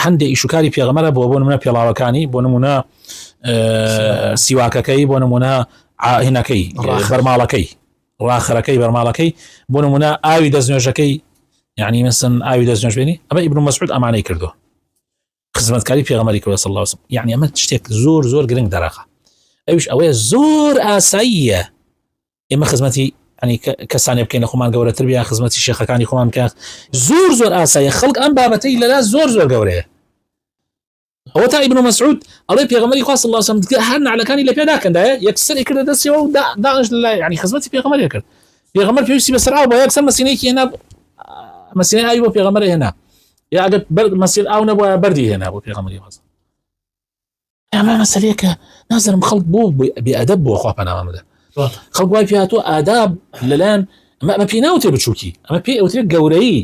هەندێک ئیشوکاری پێغەمبەرە بۆ نمونە پێڵاوەکانی بۆ نمونە سیواکەکەی بۆ نمونە هینەکەی بەرماڵەکەی ڕاخەرەکەی بەرماڵەکەی بۆ نمونە ئاوی دەستنوێژەکەی یعنی مثلا ئاوی دەستنوێژبێنی ئەمە ئیبن مەسعود ئەمانەی کردو خزمەتکاری پێغەمبەری کردووە صلی الله علیه وسلم یعنی ئەمە شتێک زۆر گرنگ دەرەخە ئەویش ئەوەیە زۆر ئاساییە ئێمە خزمەتی ینی کەسانی بکەین لە خۆمان گەورەتر بیان خزمەتی شێخەکانی خۆمان بکەن زۆر ئاساییە خەڵک ئەم بابەتەی لەلا زۆر گەورەیە ئەوە تا ئیبن مەسعود ئەڵێ پێغەمبەری خوا صلی الله علیه وسلم هەر نعلەکانی لە پێ داکەندایە یەکسەری کردە دەستیەوە و داعش ینی خزمەتی پێغەمبەری کرد پێغەمبەر پێویستی بەسەر ئاو بە یەکسەر مەسینەیەکی هێنا مەسینەی ئاوی بۆ پێغەمبەر هێنا یا ئەگەر مەسیل ئاو نەبووە بەردی هێنا بۆ پێغەمبەری خوا ئەمە مەسەلەیەکە نازانم خەڵک بۆ بێئەدەب بووە خوا پەنامان بدە خەڵک وای پێ هاتووە ئاداب لەلایەن ئەمە پێی ناوتێ بچووکی ئەمە پێی ئەوترێت گەورەیی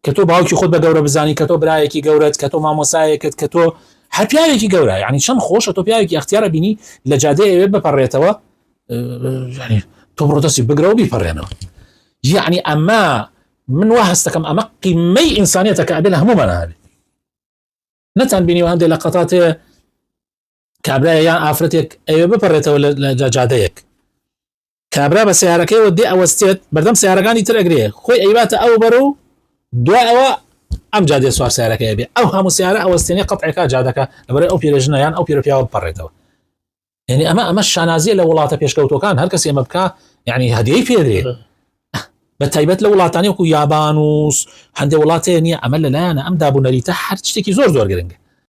کە تۆ باوکی خۆت بە گەورە بزانی کە تۆ برایەکی گەورەت کە تۆ مامۆسایەکت کە تۆ هەر پیاوێکی گەورە یعنی چەند خۆشە تۆ پیاوێکی ئەختیارە بینی لە جادەیە ئەوێ بپەڕێتەوە یعنی تۆ بڕۆدەستی بگرەوە بیپەڕێنەوە یعنی ئەمە من وا هەستەکەم ئەمە قیمەی ئینسانیەتە کە ئەبێ لە هەموومانە هەبێت نەتان بینیوە هەندێک لە قەتاتەیە کابرایە یان ئافرەتێک ئەوێ بپەڕێتەوە لە جادەیەک کابرا بە سیارەکەیەوە دێ ئەوەستێت بەردەم سیارەکانی تر ئەگرێ خۆی ئەیباتە ئەو بەرە و دوای ئەوە ئەم جادێ سوار سیارەکەی بێ ئەو هەموو سیارە ئەوەستێنێ قەتعێکا جادەکە لەبەرەوەی ئەو پیرەژنە یان ئەو پیرەپیاوە بپەڕێتەوە یعنی ئەمە شانازیە لە وڵاتە پێشکەوتەکان هەر کەس ئێمە بکە یعنی هەدیەی پێدرێ بە تایبەت لە وڵاتانی وەکو یابان و هەندێک وڵاتەیە نییە ئەمە لەلایەنە ئەم دابوونەریتە هەر شتێکی زۆر گرنگە